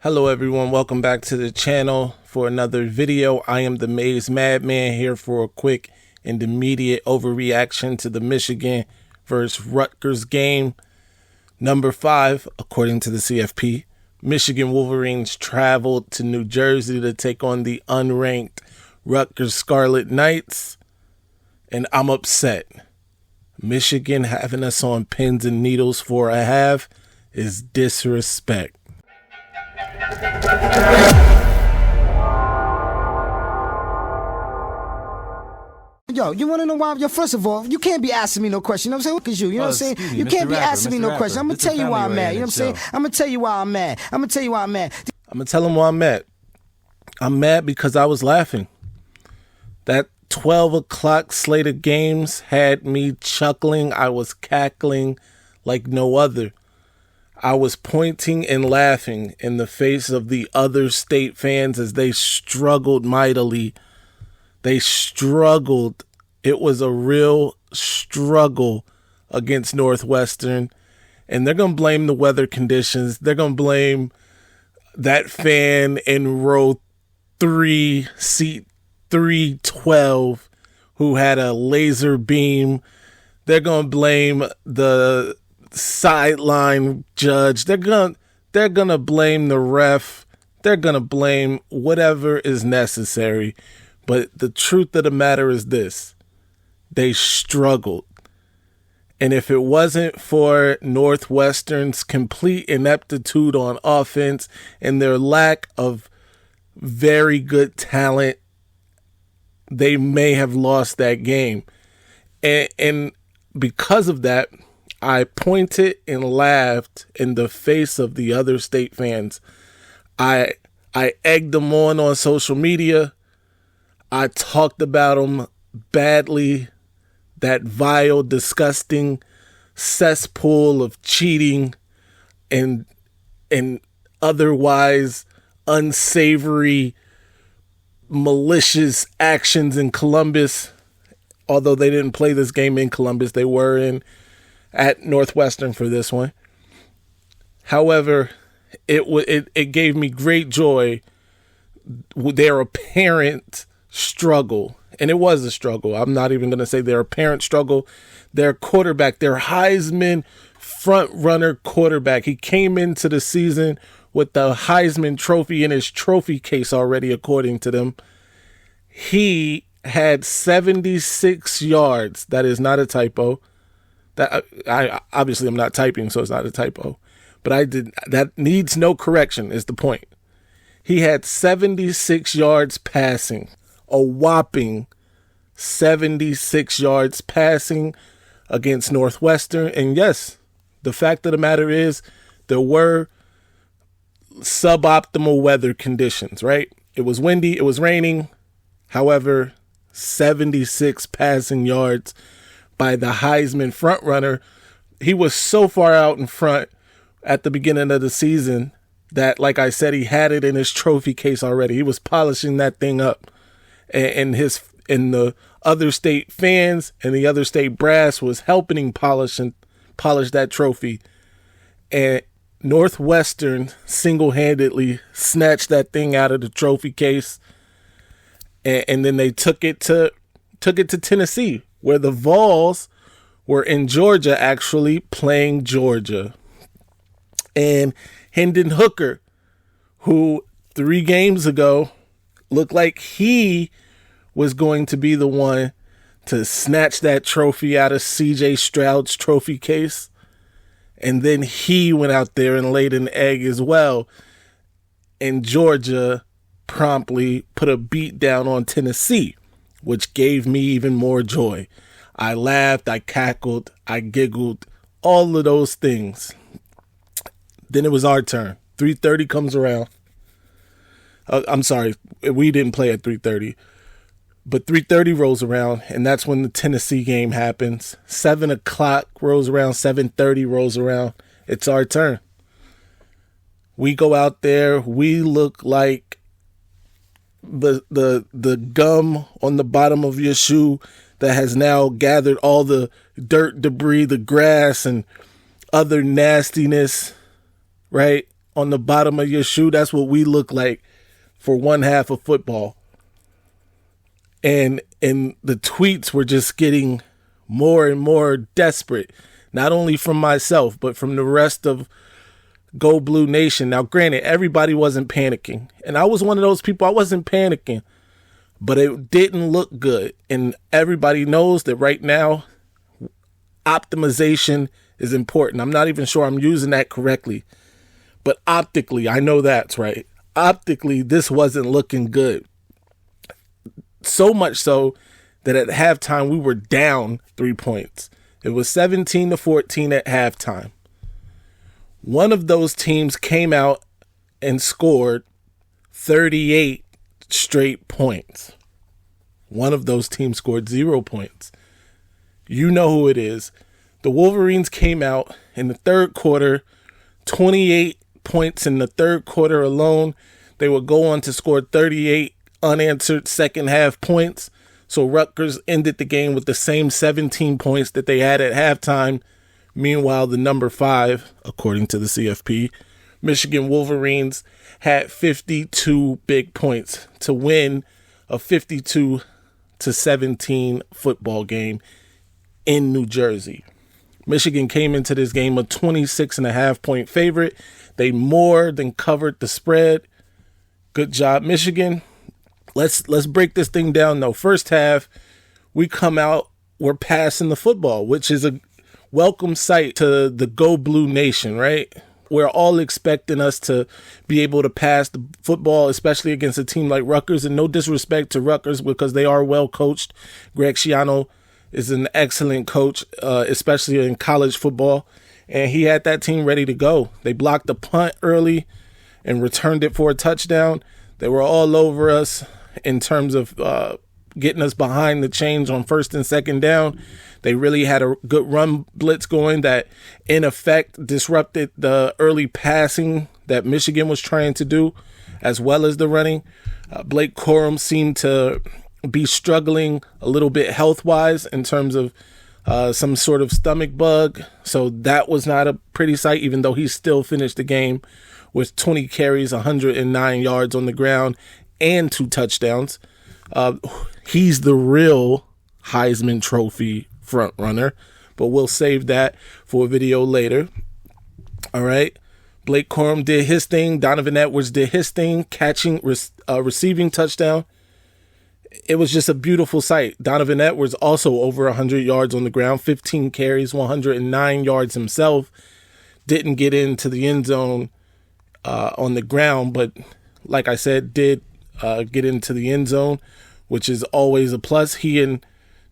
Hello everyone, welcome back to the channel for another video. I am the Maize Madman here for a quick and immediate overreaction to the Michigan vs Rutgers game. Number 5, according to the CFP, Michigan Wolverines traveled to New Jersey to take on the unranked Rutgers Scarlet Knights, and I'm upset. Michigan having us on pins and needles for a half is disrespect. Yo, you want to know why? Yo, first of all, you can't be asking me no question. You know what I'm saying? Look at you. You know what I'm saying? You can't be asking me no question. I'm going to tell you why I'm mad. You know what I'm saying? I'm going to tell you why I'm mad. I'm going to tell you why I'm mad. I'm going to tell him why I'm mad. I'm mad because I was laughing. That 12 o'clock slate of games had me chuckling. I was cackling like no other. I was pointing and laughing in the face of the other state fans as they struggled mightily. They struggled. It was a real struggle against Northwestern. And they're going to blame the weather conditions. They're going to blame that fan in row 3, seat 312, who had a laser beam. They're going to blame the sideline judge. They're gonna blame the ref. They're gonna blame whatever is necessary. But the truth of the matter is this: they struggled. And if it wasn't for Northwestern's complete ineptitude on offense and their lack of very good talent, they may have lost that game. And because of that, I pointed and laughed in the face of the other state fans. I egged them on social media. I talked about them badly. That vile, disgusting cesspool of cheating and otherwise unsavory, malicious actions in Columbus. Although they didn't play this game in Columbus, they were at Northwestern for this one. However, it gave me great joy their apparent struggle, and it was a struggle. I'm not even going to say their apparent struggle. Their quarterback, their Heisman front runner quarterback, he came into the season with the Heisman trophy in his trophy case already, according to them. He had 76 yards. That is not a typo. That I obviously I'm not typing, so it's not a typo. But that needs no correction is the point. He had 76 yards passing, a whopping 76 yards passing against Northwestern. And yes, the fact of the matter is there were suboptimal weather conditions, right? It was windy, it was raining. However, 76 passing yards by the Heisman frontrunner. He was so far out in front at the beginning of the season that, like I said, he had it in his trophy case already. He was polishing that thing up, and the other state fans and the other state brass was helping him polish that trophy. And Northwestern single-handedly snatched that thing out of the trophy case, and then they took it to Tennessee, where the Vols were in Georgia, actually playing Georgia. And Hendon Hooker, who 3 games ago looked like he was going to be the one to snatch that trophy out of C.J. Stroud's trophy case. And then he went out there and laid an egg as well. And Georgia promptly put a beat down on Tennessee, which gave me even more joy. I laughed, I cackled, I giggled, all of those things. Then it was our turn. 3:30 comes around. I'm sorry, we didn't play at 3:30. But 3:30 rolls around, and that's when the Tennessee game happens. 7 o'clock rolls around, 7:30 rolls around. It's our turn. We go out there, we look like the gum on the bottom of your shoe that has now gathered all the dirt, debris, the grass, and other nastiness, right, on the bottom of your shoe. That's what we look like for one half of football. And the tweets were just getting more and more desperate, not only from myself, but from the rest of Go Blue Nation. Now, granted, everybody wasn't panicking. And I was one of those people. I wasn't panicking. But it didn't look good. And everybody knows that right now, optimization is important. I'm not even sure I'm using that correctly. But optically, I know that's right. Optically, this wasn't looking good. So much so that at halftime, we were down 3 points. It was 17-14 at halftime. One of those teams came out and scored 38 straight points. One of those teams scored 0 points. You know who it is. The Wolverines came out in the third quarter, 28 points in the third quarter alone. They would go on to score 38 unanswered second half points. So Rutgers ended the game with the same 17 points that they had at halftime. Meanwhile, the number 5, according to the CFP, Michigan Wolverines had 52 big points to win a 52-17 football game in New Jersey. Michigan came into this game a 26.5 point favorite. They more than covered the spread. Good job, Michigan. Let's break this thing down though. First half, we come out, we're passing the football, which is a welcome sight to the Go Blue Nation, right? We're all expecting us to be able to pass the football, especially against a team like Rutgers. And no disrespect to Rutgers because they are well coached. Greg Schiano is an excellent coach, especially in college football. And he had that team ready to go. They blocked the punt early and returned it for a touchdown. They were all over us in terms of getting us behind the chains on first and second down. They really had a good run blitz going that, in effect, disrupted the early passing that Michigan was trying to do, as well as the running. Blake Corum seemed to be struggling a little bit health-wise in terms of some sort of stomach bug. So that was not a pretty sight, even though he still finished the game with 20 carries, 109 yards on the ground, and 2 touchdowns. He's the real Heisman Trophy front runner, but we'll save that for a video later. All right. Blake Corum did his thing. Donovan Edwards did his thing, catching, receiving touchdown. It was just a beautiful sight. Donovan Edwards also over 100 yards on the ground, 15 carries, 109 yards himself. Didn't get into the end zone on the ground, but like I said, did get into the end zone, which is always a plus. He and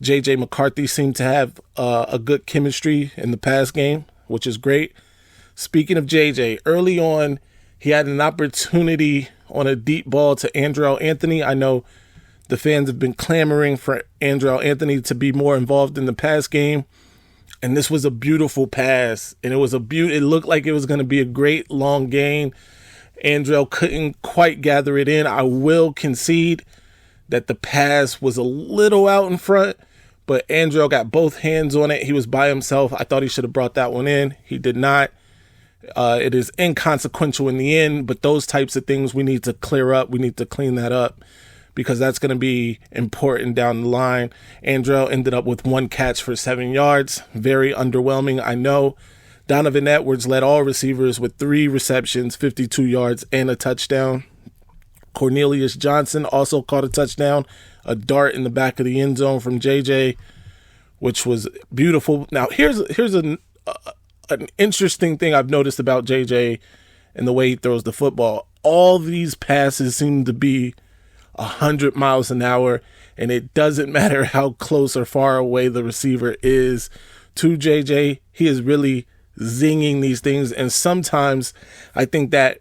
J.J. McCarthy seem to have a good chemistry in the pass game, which is great. Speaking of J.J., early on, he had an opportunity on a deep ball to Andrell Anthony. I know the fans have been clamoring for Andrell Anthony to be more involved in the pass game, and this was a beautiful pass, and it looked like it was going to be a great long gain. Andrell couldn't quite gather it in. I will concede that the pass was a little out in front, but Andrell got both hands on it. He was by himself. I thought he should have brought that one in. He did not. It is inconsequential in the end, but those types of things we need to clear up. We need to clean that up because that's going to be important down the line. Andrell ended up with 1 catch for 7 yards. Very underwhelming, I know. Donovan Edwards led all receivers with 3 receptions, 52 yards, and a touchdown. Cornelius Johnson also caught a touchdown, a dart in the back of the end zone from JJ, which was beautiful. Now, here's an interesting thing I've noticed about JJ and the way he throws the football. All these passes seem to be 100 miles an hour, and it doesn't matter how close or far away the receiver is to JJ. He is really zinging these things, and sometimes I think that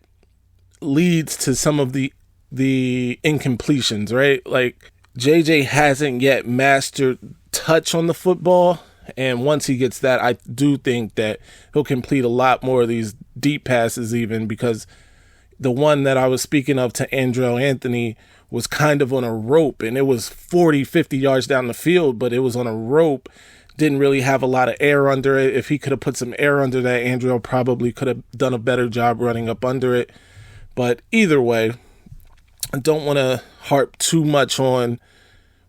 leads to some of the incompletions, right? Like JJ hasn't yet mastered touch on the football, and once he gets that, I do think that he'll complete a lot more of these deep passes, even because the one that I was speaking of to Andrell Anthony was kind of on a rope, and it was 40, 50 yards down the field, but it was on a rope didn't really have a lot of air under it. If he could have put some air under that, Andrew probably could have done a better job running up under it. But either way, I don't want to harp too much on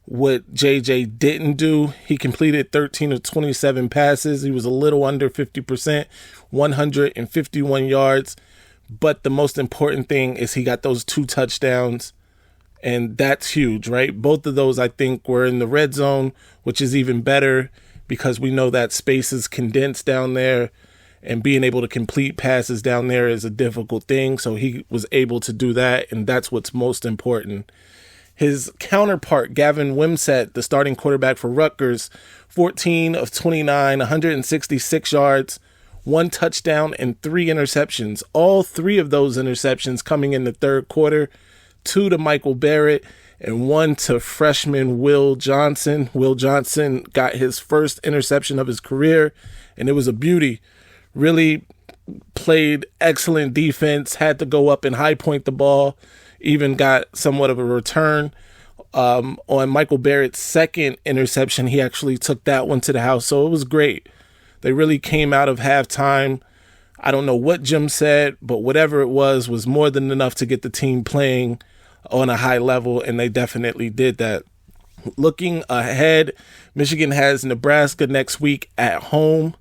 what JJ didn't do. He completed 13 of 27 passes. He was a little under 50%, 151 yards. But the most important thing is he got those 2 touchdowns, and that's huge, right? Both of those, I think, were in the red zone, which is even better because we know that space is condensed down there, and being able to complete passes down there is a difficult thing. So he was able to do that, and that's what's most important. His counterpart, Gavin Wimsatt, the starting quarterback for Rutgers, 14 of 29, 166 yards, 1 touchdown, and 3 interceptions. All 3 of those interceptions coming in the third quarter, 2 to Michael Barrett and 1 to freshman Will Johnson. Will Johnson got his first interception of his career, and it was a beauty. Really played excellent defense, had to go up and high point the ball, even got somewhat of a return. On Michael Barrett's second interception, he actually took that one to the house, so it was great. They really came out of halftime. I don't know what Jim said, but whatever it was more than enough to get the team playing on a high level, and they definitely did that. Looking ahead, Michigan has Nebraska next week at home.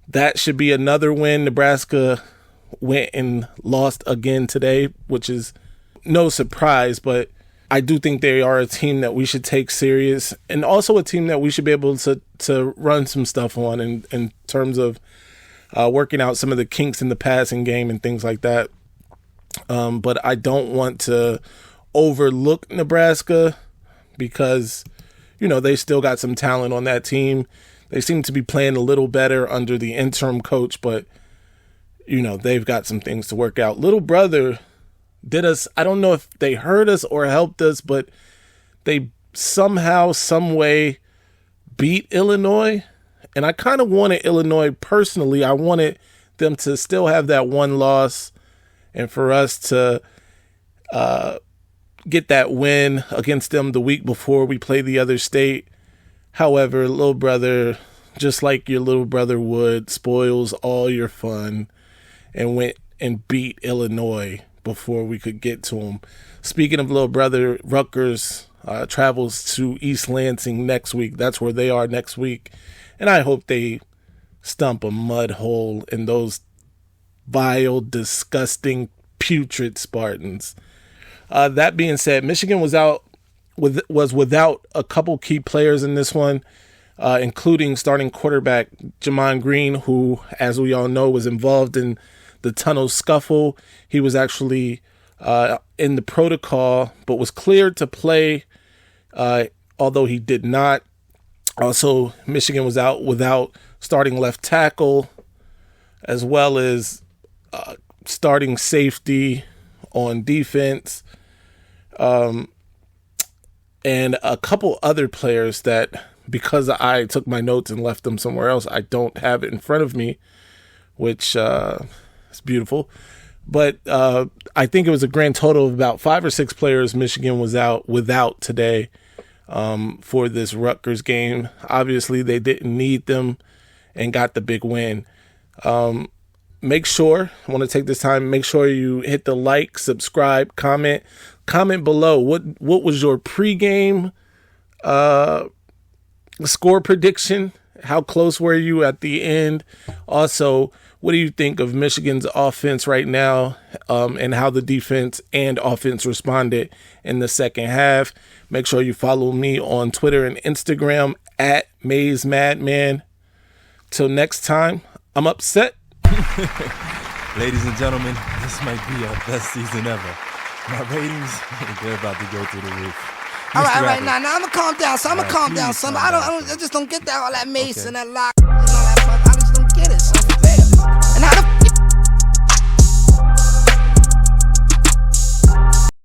That should be another win. Nebraska went and lost again today, which is no surprise, but I do think they are a team that we should take serious, and also a team that we should be able to run some stuff on in terms of working out some of the kinks in the passing game and things like that. But I don't want to overlook Nebraska because, they still got some talent on that team. They seem to be playing a little better under the interim coach, but, they've got some things to work out. Little brother did us, I don't know if they hurt us or helped us, but they somehow, some way beat Illinois. And I kind of wanted Illinois personally. I wanted them to still have that one loss and for us to get that win against them the week before we play the other state. However, little brother, just like your little brother would, spoils all your fun and went and beat Illinois before we could get to him. Speaking of little brother, Rutgers travels to East Lansing next week. That's where they are next week. And I hope they stump a mud hole in those vile, disgusting, putrid Spartans. That being said, Michigan was without a couple key players in this one, including starting quarterback Jamon Green, who, as we all know, was involved in the tunnel scuffle. He was actually in the protocol, but was cleared to play, although he did not. Also, Michigan was out without starting left tackle, as well as starting safety on defense, and a couple other players that, because I took my notes and left them somewhere else, I don't have it in front of me, which is beautiful. But I think it was a grand total of about 5 or 6 players Michigan was out without today for this Rutgers game. Obviously, they didn't need them and got the big win. Make sure, I want to take this time, make sure you hit the like, subscribe, comment below. What was your pregame score prediction? How close were you at the end? Also, what do you think of Michigan's offense right now, and how the defense and offense responded in the second half? Make sure you follow me on Twitter and Instagram at Maize Madman. Till next time, I'm upset. Ladies and gentlemen, this might be our best season ever. My ratings, they're about to go through the roof. All right, now I'm gonna calm down. So I'm gonna calm down. Son, I just don't get that all that Mace and that lock.